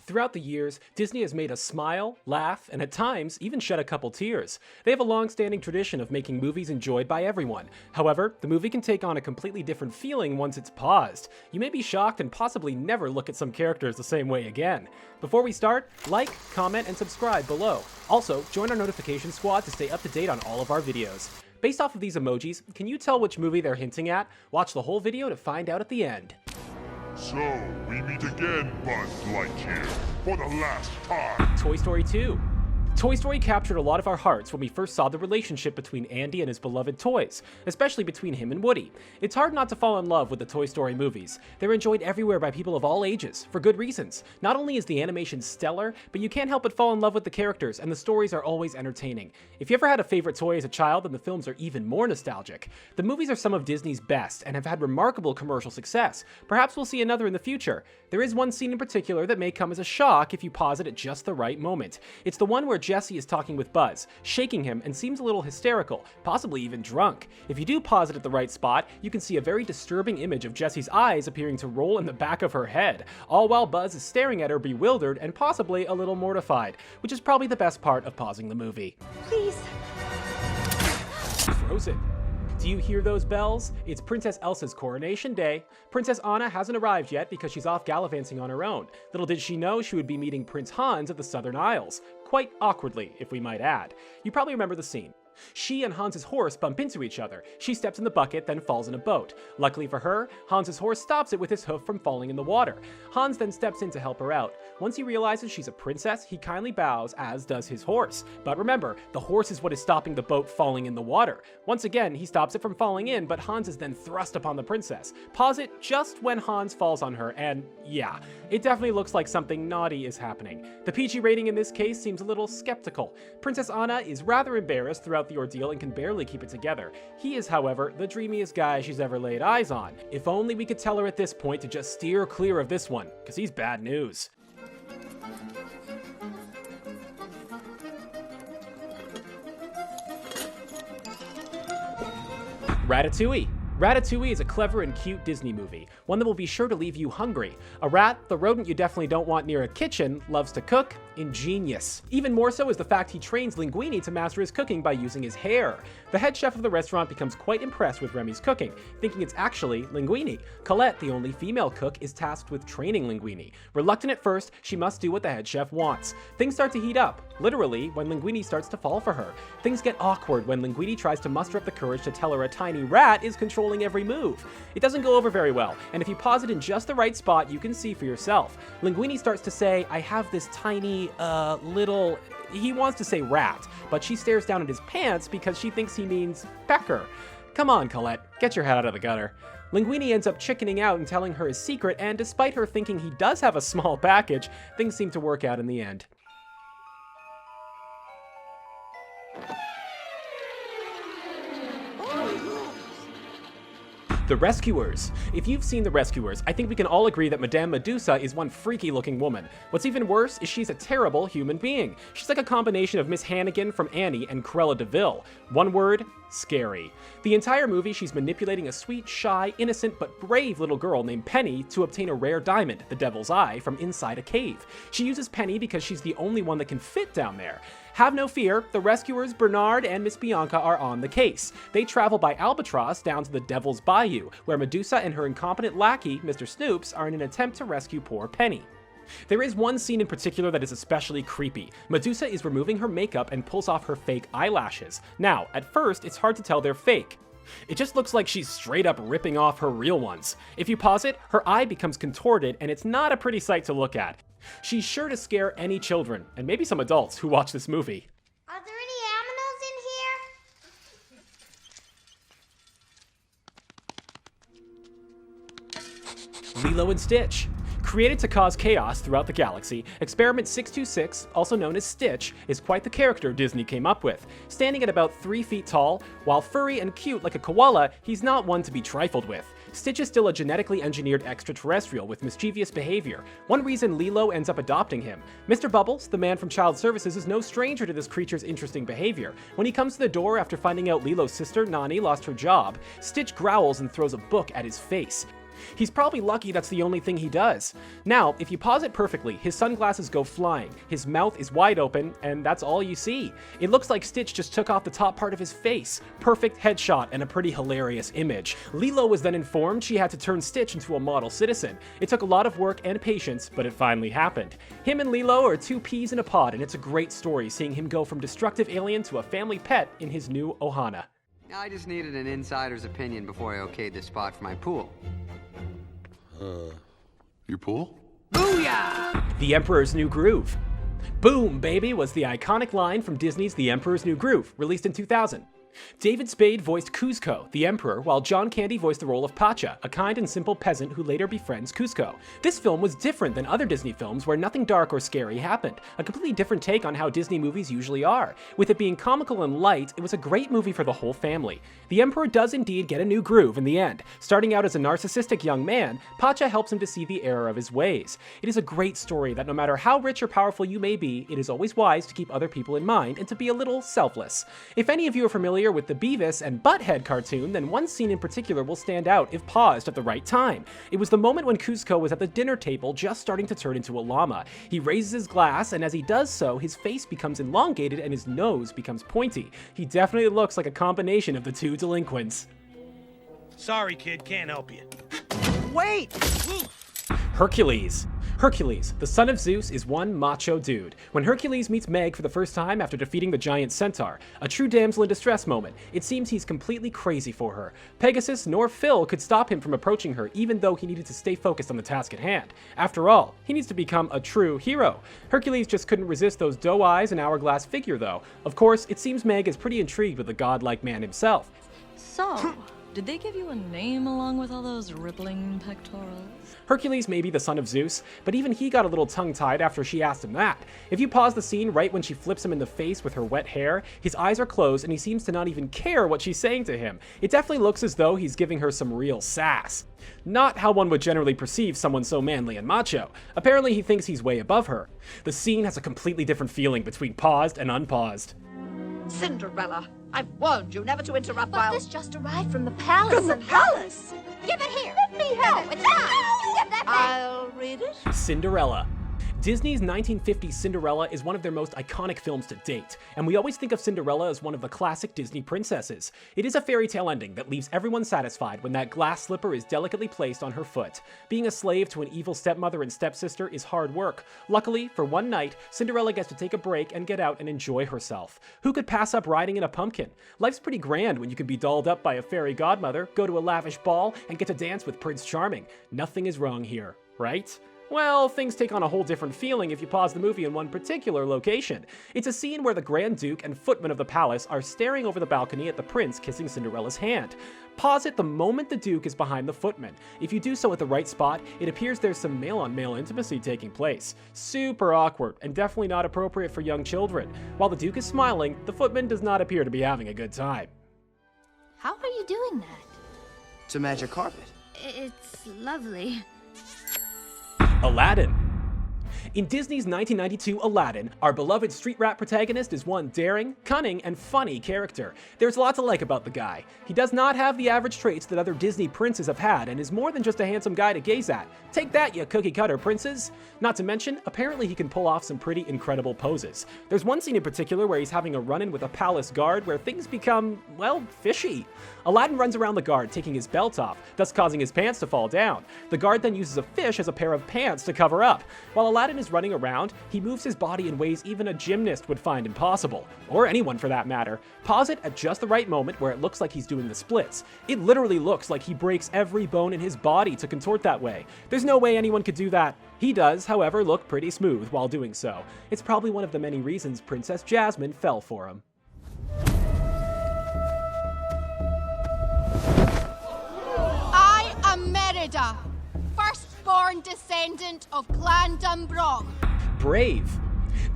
Throughout the years, Disney has made us smile, laugh, and at times even shed a couple tears. They have a long-standing tradition of making movies enjoyed by everyone. However, the movie can take on a completely different feeling once it's paused. You may be shocked and possibly never look at some characters the same way again. Before we start, like, comment, and subscribe below. Also, join our notification squad to stay up to date on all of our videos. Based off of these emojis, can you tell which movie they're hinting at? Watch the whole video to find out at the end. So, we meet again, Buzz Lightyear, for the last time. Toy Story 2. Toy Story captured a lot of our hearts when we first saw the relationship between Andy and his beloved toys, especially between him and Woody. It's hard not to fall in love with the Toy Story movies. They're enjoyed everywhere by people of all ages, for good reasons. Not only is the animation stellar, but you can't help but fall in love with the characters, and the stories are always entertaining. If you ever had a favorite toy as a child, then the films are even more nostalgic. The movies are some of Disney's best, and have had remarkable commercial success. Perhaps we'll see another in the future. There is one scene in particular that may come as a shock if you pause it at just the right moment. It's the one where Jessie is talking with Buzz, shaking him, and seems a little hysterical, possibly even drunk. If you do pause it at the right spot, you can see a very disturbing image of Jessie's eyes appearing to roll in the back of her head, all while Buzz is staring at her bewildered and possibly a little mortified, which is probably the best part of pausing the movie. Please. Frozen. Do you hear those bells? It's Princess Elsa's coronation day. Princess Anna hasn't arrived yet because she's off gallivanting on her own. Little did she know she would be meeting Prince Hans of the Southern Isles. Quite awkwardly, if we might add. You probably remember the scene. She and Hans's horse bump into each other. She steps in the bucket, then falls in a boat. Luckily for her, Hans's horse stops it with his hoof from falling in the water. Hans then steps in to help her out. Once he realizes she's a princess, he kindly bows, as does his horse. But remember, the horse is what is stopping the boat falling in the water. Once again, he stops it from falling in, but Hans is then thrust upon the princess. Pause it just when Hans falls on her, and yeah, it definitely looks like something naughty is happening. The PG rating in this case seems a little skeptical. Princess Anna is rather embarrassed throughout the ordeal and can barely keep it together. He is, however, the dreamiest guy she's ever laid eyes on. If only we could tell her at this point to just steer clear of this one, because he's bad news. Ratatouille. Ratatouille is a clever and cute Disney movie, one that will be sure to leave you hungry. A rat, the rodent you definitely don't want near a kitchen, loves to cook. Ingenious. Even more so is the fact he trains Linguini to master his cooking by using his hair. The head chef of the restaurant becomes quite impressed with Remy's cooking, thinking it's actually Linguini. Colette, the only female cook, is tasked with training Linguini. Reluctant at first, she must do what the head chef wants. Things start to heat up, literally, when Linguini starts to fall for her. Things get awkward when Linguini tries to muster up the courage to tell her a tiny rat is controlling every move. It doesn't go over very well, and if you pause it in just the right spot, you can see for yourself. Linguini starts to say, I have this tiny, little... He wants to say rat, but she stares down at his pants because she thinks he means pecker. Come on, Colette, get your head out of the gutter. Linguini ends up chickening out and telling her his secret, and despite her thinking he does have a small package, things seem to work out in the end. The Rescuers. If you've seen The Rescuers, I think we can all agree that Madame Medusa is one freaky looking woman. What's even worse is she's a terrible human being. She's like a combination of Miss Hannigan from Annie and Cruella de Vil. One word, scary. The entire movie she's manipulating a sweet, shy, innocent, but brave little girl named Penny to obtain a rare diamond, the Devil's Eye, from inside a cave. She uses Penny because she's the only one that can fit down there. Have no fear, the rescuers Bernard and Miss Bianca are on the case. They travel by albatross down to the Devil's Bayou, where Medusa and her incompetent lackey, Mr. Snoops, are in an attempt to rescue poor Penny. There is one scene in particular that is especially creepy. Medusa is removing her makeup and pulls off her fake eyelashes. Now, at first, it's hard to tell they're fake. It just looks like she's straight up ripping off her real ones. If you pause it, her eye becomes contorted and it's not a pretty sight to look at. She's sure to scare any children, and maybe some adults, who watch this movie. Are there any aminos in here? Lilo and Stitch. Created to cause chaos throughout the galaxy, Experiment 626, also known as Stitch, is quite the character Disney came up with. Standing at about 3 feet tall, while furry and cute like a koala, he's not one to be trifled with. Stitch is still a genetically engineered extraterrestrial with mischievous behavior. One reason Lilo ends up adopting him. Mr. Bubbles, the man from Child Services, is no stranger to this creature's interesting behavior. When he comes to the door after finding out Lilo's sister, Nani, lost her job, Stitch growls and throws a book at his face. He's probably lucky that's the only thing he does. Now, if you pause it perfectly, his sunglasses go flying, his mouth is wide open, and that's all you see. It looks like Stitch just took off the top part of his face. Perfect headshot and a pretty hilarious image. Lilo was then informed she had to turn Stitch into a model citizen. It took a lot of work and patience, but it finally happened. Him and Lilo are two peas in a pod, and it's a great story seeing him go from destructive alien to a family pet in his new Ohana. I just needed an insider's opinion before I okayed this spot for my pool. Your pool? Booyah! The Emperor's New Groove. Boom, baby, was the iconic line from Disney's The Emperor's New Groove, released in 2000. David Spade voiced Kuzco, the Emperor, while John Candy voiced the role of Pacha, a kind and simple peasant who later befriends Kuzco. This film was different than other Disney films where nothing dark or scary happened, a completely different take on how Disney movies usually are. With it being comical and light, it was a great movie for the whole family. The Emperor does indeed get a new groove in the end. Starting out as a narcissistic young man, Pacha helps him to see the error of his ways. It is a great story that no matter how rich or powerful you may be, it is always wise to keep other people in mind and to be a little selfless. If any of you are familiar with the Beavis and Butthead cartoon, then one scene in particular will stand out if paused at the right time. It was the moment when Kuzco was at the dinner table just starting to turn into a llama. He raises his glass, and as he does so, his face becomes elongated and his nose becomes pointy. He definitely looks like a combination of the two delinquents. Sorry, kid, can't help you. Wait! Hercules. Hercules, the son of Zeus, is one macho dude. When Hercules meets Meg for the first time after defeating the giant centaur, a true damsel in distress moment, it seems he's completely crazy for her. Pegasus nor Phil could stop him from approaching her even though he needed to stay focused on the task at hand. After all, he needs to become a true hero. Hercules just couldn't resist those doe eyes and hourglass figure though. Of course, it seems Meg is pretty intrigued with the godlike man himself. So, did they give you a name along with all those rippling pectorals? Hercules may be the son of Zeus, but even he got a little tongue-tied after she asked him that. If you pause the scene right when she flips him in the face with her wet hair, his eyes are closed and he seems to not even care what she's saying to him. It definitely looks as though he's giving her some real sass. Not how one would generally perceive someone so manly and macho. Apparently he thinks he's way above her. The scene has a completely different feeling between paused and unpaused. Cinderella, I've warned you never to interrupt But while... this just arrived from the palace. From the palace? Give it here. Let me have it. It's mine. Give that back. I'll read it. Cinderella. Disney's 1950s Cinderella is one of their most iconic films to date, and we always think of Cinderella as one of the classic Disney princesses. It is a fairy tale ending that leaves everyone satisfied when that glass slipper is delicately placed on her foot. Being a slave to an evil stepmother and stepsister is hard work. Luckily, for one night, Cinderella gets to take a break and get out and enjoy herself. Who could pass up riding in a pumpkin? Life's pretty grand when you can be dolled up by a fairy godmother, go to a lavish ball, and get to dance with Prince Charming. Nothing is wrong here, right? Well, things take on a whole different feeling if you pause the movie in one particular location. It's a scene where the Grand Duke and footmen of the palace are staring over the balcony at the prince kissing Cinderella's hand. Pause it the moment the Duke is behind the footmen. If you do so at the right spot, it appears there's some male-on-male intimacy taking place. Super awkward, and definitely not appropriate for young children. While the Duke is smiling, the footman does not appear to be having a good time. How are you doing that? It's a magic carpet. It's lovely. Aladdin. In Disney's 1992 Aladdin, our beloved street rat protagonist is one daring, cunning, and funny character. There's a lot to like about the guy. He does not have the average traits that other Disney princes have had and is more than just a handsome guy to gaze at. Take that, you cookie-cutter princes! Not to mention, apparently he can pull off some pretty incredible poses. There's one scene in particular where he's having a run-in with a palace guard where things become, well, fishy. Aladdin runs around the guard taking his belt off, thus causing his pants to fall down. The guard then uses a fish as a pair of pants to cover up. While Aladdin is running around, he moves his body in ways even a gymnast would find impossible. Or anyone for that matter. Pause it at just the right moment where it looks like he's doing the splits. It literally looks like he breaks every bone in his body to contort that way. There's no way anyone could do that. He does, however, look pretty smooth while doing so. It's probably one of the many reasons Princess Jasmine fell for him. I am Merida, firstborn descendant of Clan Dunbrog. Brave.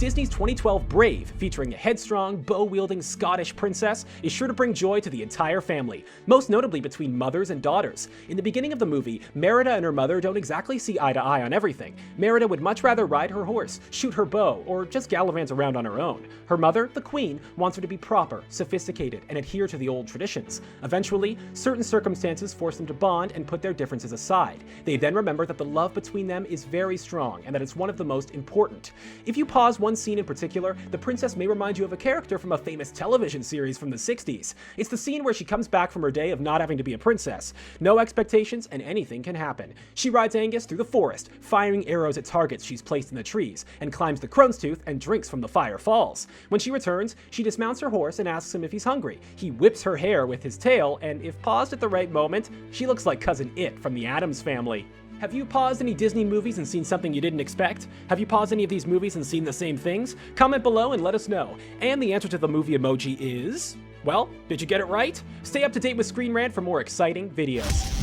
Disney's 2012 Brave, featuring a headstrong, bow-wielding Scottish princess, is sure to bring joy to the entire family, most notably between mothers and daughters. In the beginning of the movie, Merida and her mother don't exactly see eye to eye on everything. Merida would much rather ride her horse, shoot her bow, or just gallivant around on her own. Her mother, the queen, wants her to be proper, sophisticated, and adhere to the old traditions. Eventually, certain circumstances force them to bond and put their differences aside. They then remember that the love between them is very strong and that it's one of the most important. If you pause one scene in particular, the princess may remind you of a character from a famous television series from the 60s. It's the scene where she comes back from her day of not having to be a princess. No expectations and anything can happen. She rides Angus through the forest, firing arrows at targets she's placed in the trees, and climbs the Crone's Tooth and drinks from the Fire Falls. When she returns, she dismounts her horse and asks him if he's hungry. He whips her hair with his tail, and if paused at the right moment, she looks like Cousin It from the Addams Family. Have you paused any Disney movies and seen something you didn't expect? Have you paused any of these movies and seen the same things? Comment below and let us know. And the answer to the movie emoji is... well, did you get it right? Stay up to date with Screen Rant for more exciting videos.